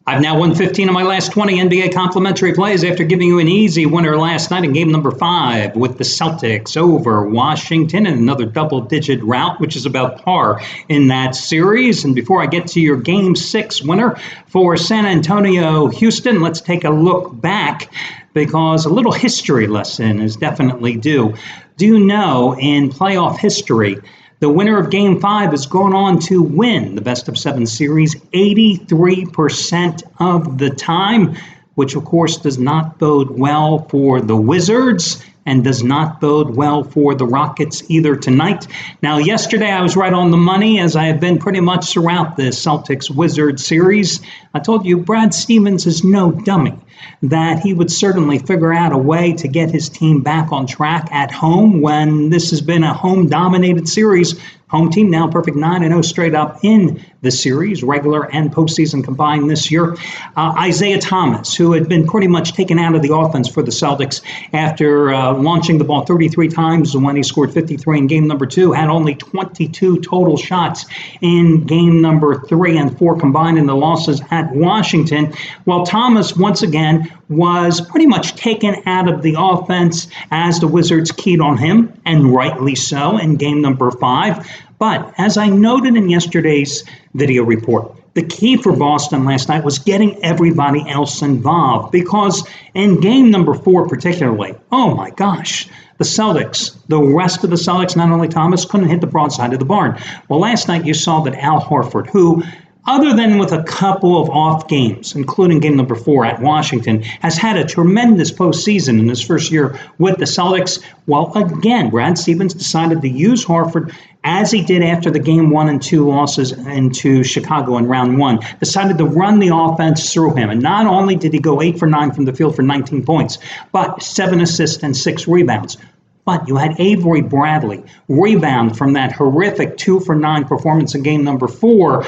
I've now won 15 of my last 20 NBA complimentary plays after giving you an easy winner last night in game number 5 with the Celtics over Washington in another double-digit rout, which is about par in that series. And before I get to your game 6 winner for San Antonio, Houston, let's take a look back because a little history lesson is definitely due. Do you know in playoff history, the winner of Game 5 has gone on to win the best-of-7 series 83% of the time, which, of course, does not bode well for the Wizards and does not bode well for the Rockets either tonight. Now, yesterday I was right on the money, as I have been pretty much throughout the Celtics-Wizards series. I told you Brad Stevens is no dummy, that he would certainly figure out a way to get his team back on track at home when this has been a home-dominated series. Home team now perfect 9-0 straight up in the series, regular and postseason combined this year. Isaiah Thomas, who had been pretty much taken out of the offense for the Celtics after launching the ball 33 times when he scored 53 in game number 2, had only 22 total shots in game number 3 and 4 combined in the losses at Washington. Well, Thomas, once again, was pretty much taken out of the offense as the Wizards keyed on him, and rightly so, in game number 5. But as I noted in yesterday's video report, the key for Boston last night was getting everybody else involved, because in game number 4 particularly, oh my gosh, the Celtics, the rest of the Celtics, not only Thomas, couldn't hit the broadside of the barn. Well, last night you saw that Al Horford, who, other than with a couple of off games, including game number 4 at Washington, has had a tremendous postseason in his first year with the Celtics. Well, again, Brad Stevens decided to use Horford as he did after the game 1 and 2 losses into Chicago in round 1, decided to run the offense through him. And not only did he go 8 for 9 from the field for 19 points, but 7 assists and 6 rebounds. But you had Avery Bradley rebound from that horrific 2 for 9 performance in game number 4,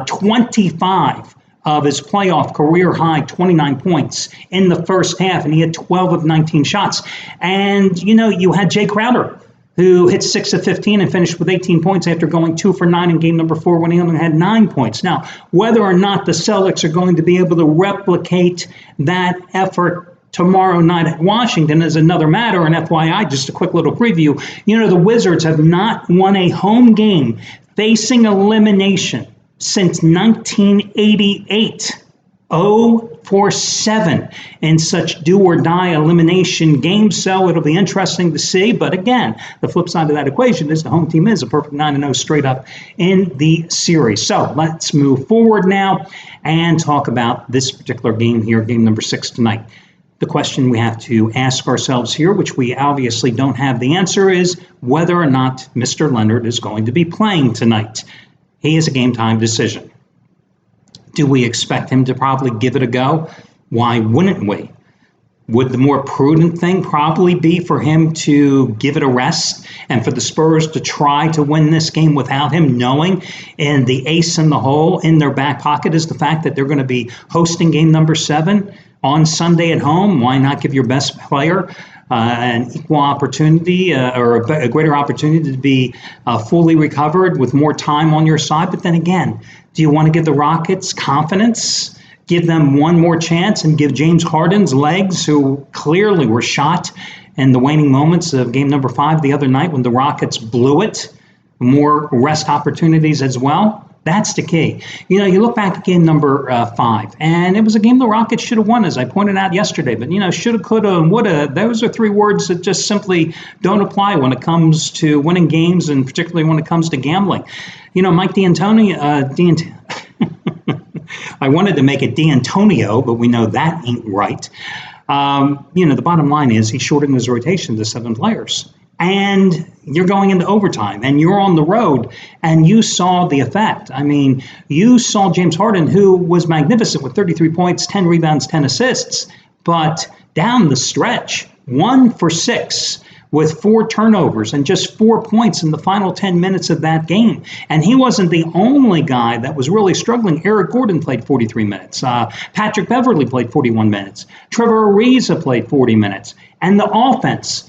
25 of his playoff career high 29 points in the first half, and he had 12 of 19 shots. And, you had Jay Crowder, who hit 6 of 15 and finished with 18 points after going 2 for 9 in game number 4 when he only had 9 points. Now, whether or not the Celtics are going to be able to replicate that effort tomorrow night at Washington is another matter. And FYI, just a quick little preview, the Wizards have not won a home game facing elimination since 1988. 0-for-7 in such do-or-die elimination games, so it'll be interesting to see. But again, the flip side of that equation is the home team is a perfect 9-0 straight up in the series. So let's move forward now and talk about this particular game here, game number 6 tonight. The question we have to ask ourselves here, which we obviously don't have the answer, is whether or not Mr. Leonard is going to be playing tonight. He is a game-time decision. Do we expect him to probably give it a go? Why wouldn't we? Would the more prudent thing probably be for him to give it a rest and for the Spurs to try to win this game without him, knowing and the ace in the hole in their back pocket is the fact that they're going to be hosting game number 7 on Sunday at home? Why not give your best player an equal opportunity or a greater opportunity to be fully recovered with more time on your side? But then again, do you want to give the Rockets confidence, give them one more chance, and give James Harden's legs, who clearly were shot in the waning moments of game number 5 the other night when the Rockets blew it, more rest opportunities as well? That's the key. You look back at game number 5, and it was a game the Rockets should have won, as I pointed out yesterday. But, shoulda, coulda, and woulda, those are 3 words that just simply don't apply when it comes to winning games, and particularly when it comes to gambling. Mike D'Antoni, I wanted to make it D'Antonio, but we know that ain't right. The bottom line is he shortened his rotation to 7 players. And you're going into overtime, and you're on the road, and you saw the effect. I mean, you saw James Harden, who was magnificent with 33 points, 10 rebounds, 10 assists, but down the stretch, 1 for 6 with 4 turnovers and just 4 points in the final 10 minutes of that game. And he wasn't the only guy that was really struggling. Eric Gordon played 43 minutes. Patrick Beverley played 41 minutes. Trevor Ariza played 40 minutes. And the offense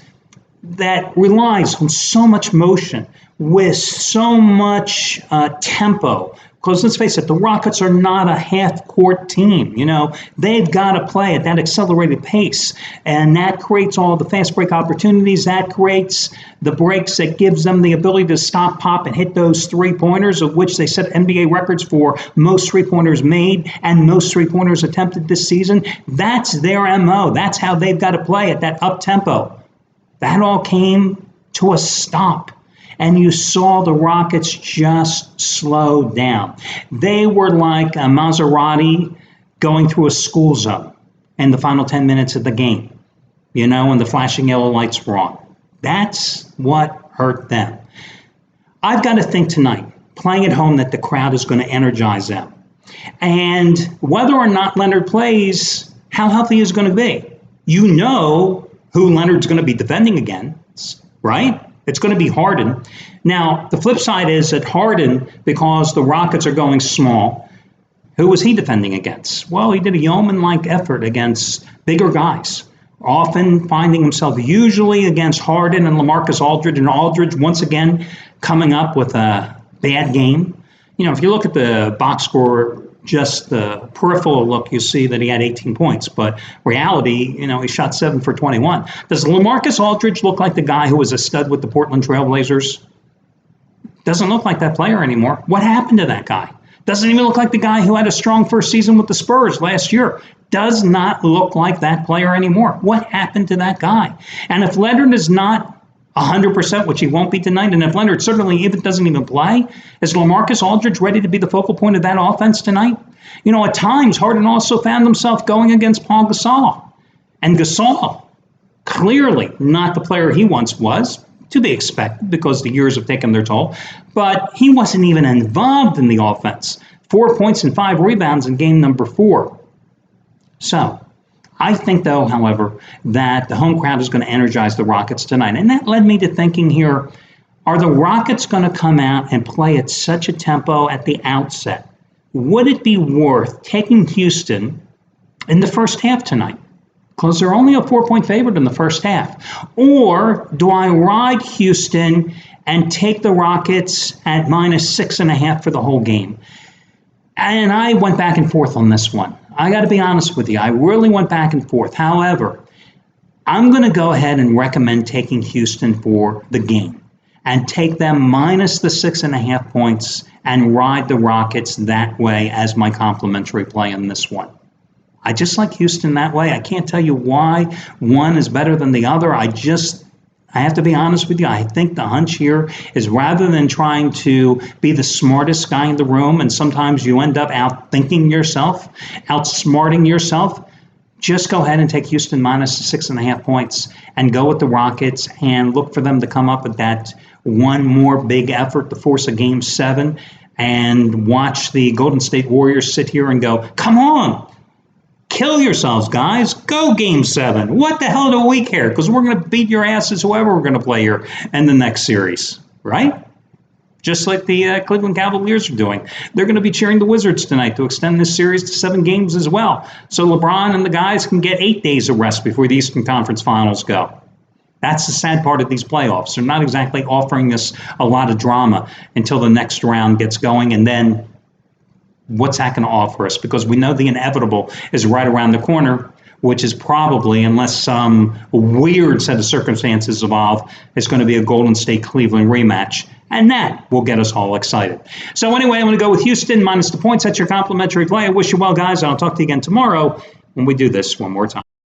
that relies on so much motion with so much tempo Because let's face it, the Rockets are not a half-court team. They've got to play at that accelerated pace. And that creates all the fast break opportunities. That creates the breaks that gives them the ability to stop, pop, and hit those three-pointers, of which they set NBA records for most three-pointers made and most three-pointers attempted this season. That's their MO. That's how they've got to play at that up-tempo. That all came to a stop. And you saw the Rockets just slow down. They were like a Maserati going through a school zone in the final 10 minutes of the game, and the flashing yellow lights were on. That's what hurt them. I've got to think tonight, playing at home, that the crowd is going to energize them. And whether or not Leonard plays, how healthy is going to be. You know who Leonard's going to be defending against, right? It's going to be Harden. Now, the flip side is that Harden, because the Rockets are going small, who was he defending against? Well, he did a yeoman-like effort against bigger guys, often finding himself usually against Harden and LaMarcus Aldridge, and Aldridge once again coming up with a bad game. If you look at the box score, just the peripheral look, you see that he had 18 points. But reality, he shot 7 for 21. Does LaMarcus Aldridge look like the guy who was a stud with the Portland Trailblazers? Doesn't look like that player anymore. What happened to that guy? Doesn't even look like the guy who had a strong first season with the Spurs last year. Does not look like that player anymore. What happened to that guy? And if Leonard is not 100%, which he won't be tonight, and if Leonard certainly even doesn't even play, is LaMarcus Aldridge ready to be the focal point of that offense tonight? At times, Harden also found himself going against Paul Gasol. And Gasol, clearly not the player he once was, to be expected because the years have taken their toll, but he wasn't even involved in the offense. 4 points and 5 rebounds in game number 4. So, I think, though, however, that the home crowd is going to energize the Rockets tonight. And that led me to thinking here, are the Rockets going to come out and play at such a tempo at the outset? Would it be worth taking Houston in the first half tonight? Because they're only a 4-point favorite in the first half. Or do I ride Houston and take the Rockets at -6.5 for the whole game? And I went back and forth on this one. I got to be honest with you. I really went back and forth. However, I'm going to go ahead and recommend taking Houston for the game and take them minus the 6.5 points and ride the Rockets that way as my complimentary play in this one. I just like Houston that way. I can't tell you why one is better than the other. I have to be honest with you. I think the hunch here is, rather than trying to be the smartest guy in the room, and sometimes you end up outthinking yourself, outsmarting yourself, just go ahead and take Houston minus 6.5 points and go with the Rockets and look for them to come up with that one more big effort to force a Game 7 and watch the Golden State Warriors sit here and go, come on, kill yourselves, guys. Go Game 7. What the hell do we care? Because we're going to beat your asses whoever we're going to play here in the next series, right? Just like the Cleveland Cavaliers are doing. They're going to be cheering the Wizards tonight to extend this series to 7 games as well. So LeBron and the guys can get 8 days of rest before the Eastern Conference Finals go. That's the sad part of these playoffs. They're not exactly offering us a lot of drama until the next round gets going, and then what's that going to offer us? Because we know the inevitable is right around the corner, which is probably, unless some weird set of circumstances evolve, is going to be a Golden State-Cleveland rematch. And that will get us all excited. So anyway, I'm going to go with Houston minus the points. That's your complimentary play. I wish you well, guys. And I'll talk to you again tomorrow when we do this one more time.